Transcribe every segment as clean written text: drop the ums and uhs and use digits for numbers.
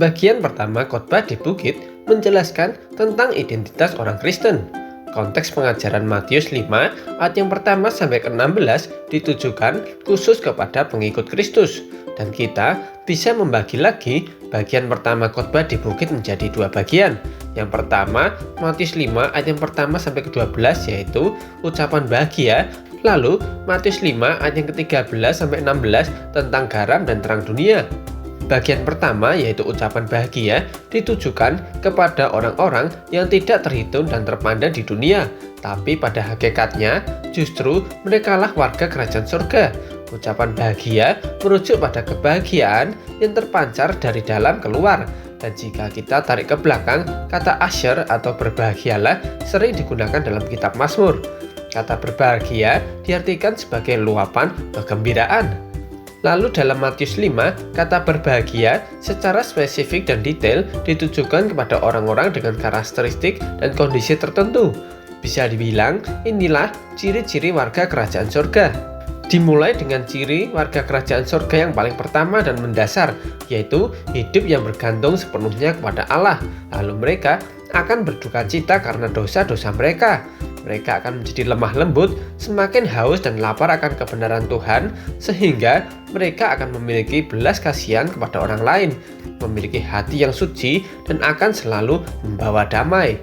Bagian pertama khotbah di bukit menjelaskan tentang identitas orang Kristen. Konteks pengajaran Matius 5 ayat yang pertama sampai ke-16 ditujukan khusus kepada pengikut Kristus. Dan kita bisa membagi lagi bagian pertama khotbah di bukit menjadi dua bagian. Yang pertama, Matius 5 ayat yang pertama sampai ke-12 yaitu ucapan bahagia. Lalu Matius 5 ayat yang ke-13 sampai 16 tentang garam dan terang dunia. Bagian pertama yaitu ucapan bahagia ditujukan kepada orang-orang yang tidak terhitung dan terpandang di dunia, tapi pada hakikatnya justru merekalah warga kerajaan surga. Ucapan bahagia merujuk pada kebahagiaan yang terpancar dari dalam keluar. Dan jika kita tarik ke belakang, kata asyr atau berbahagialah sering digunakan dalam kitab Mazmur. Kata berbahagia diartikan sebagai luapan kegembiraan. Lalu dalam Matius 5, kata berbahagia secara spesifik dan detail ditujukan kepada orang-orang dengan karakteristik dan kondisi tertentu. Bisa dibilang, inilah ciri-ciri warga kerajaan surga. Dimulai dengan ciri warga kerajaan surga yang paling pertama dan mendasar, yaitu hidup yang bergantung sepenuhnya kepada Allah. Lalu mereka akan berduka cita karena dosa-dosa mereka. Mereka akan menjadi lemah lembut, semakin haus dan lapar akan kebenaran Tuhan, sehingga mereka akan memiliki belas kasihan kepada orang lain, memiliki hati yang suci, dan akan selalu membawa damai.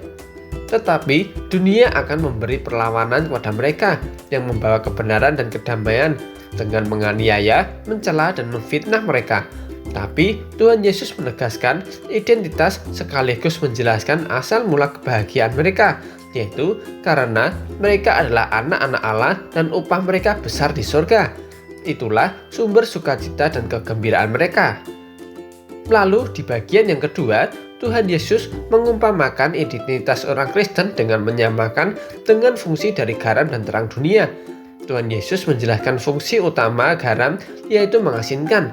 Tetapi dunia akan memberi perlawanan kepada mereka yang membawa kebenaran dan kedamaian dengan menganiaya, mencela, dan memfitnah mereka. Tapi Tuhan Yesus menegaskan identitas sekaligus menjelaskan asal mula kebahagiaan mereka, yaitu karena mereka adalah anak-anak Allah dan upah mereka besar di surga. Itulah sumber sukacita dan kegembiraan mereka. Lalu di bagian yang kedua, Tuhan Yesus mengumpamakan identitas orang Kristen dengan menyamakan dengan fungsi dari garam dan terang dunia. Tuhan Yesus menjelaskan fungsi utama garam yaitu mengasinkan.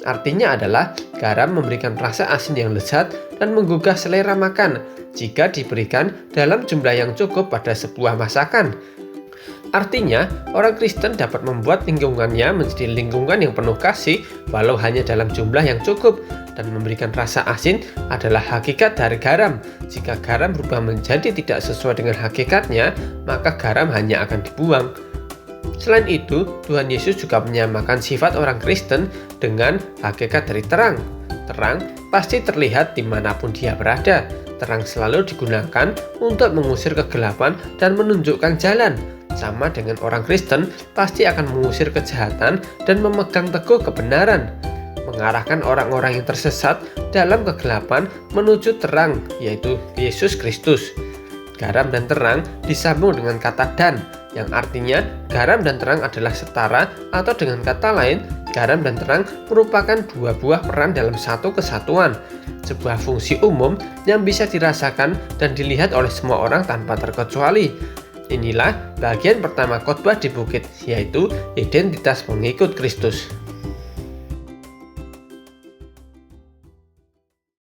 Artinya adalah garam memberikan rasa asin yang lezat dan menggugah selera makan jika diberikan dalam jumlah yang cukup pada sebuah masakan. Artinya, orang Kristen dapat membuat lingkungannya menjadi lingkungan yang penuh kasih walau hanya dalam jumlah yang cukup, dan memberikan rasa asin adalah hakikat dari garam. Jika garam berubah menjadi tidak sesuai dengan hakikatnya, maka garam hanya akan dibuang. Selain itu, Tuhan Yesus juga menyamakan sifat orang Kristen dengan hakikat dari terang. Terang pasti terlihat dimanapun dia berada. Terang selalu digunakan untuk mengusir kegelapan dan menunjukkan jalan. Sama dengan orang Kristen pasti akan mengusir kejahatan dan memegang teguh kebenaran, mengarahkan orang-orang yang tersesat dalam kegelapan menuju terang, yaitu Yesus Kristus. Garam dan terang disambung dengan kata dan, yang artinya garam dan terang adalah setara, atau dengan kata lain, garam dan terang merupakan dua buah peran dalam satu kesatuan, sebuah fungsi umum yang bisa dirasakan dan dilihat oleh semua orang tanpa terkecuali. Inilah bagian pertama khotbah di bukit, yaitu identitas pengikut Kristus.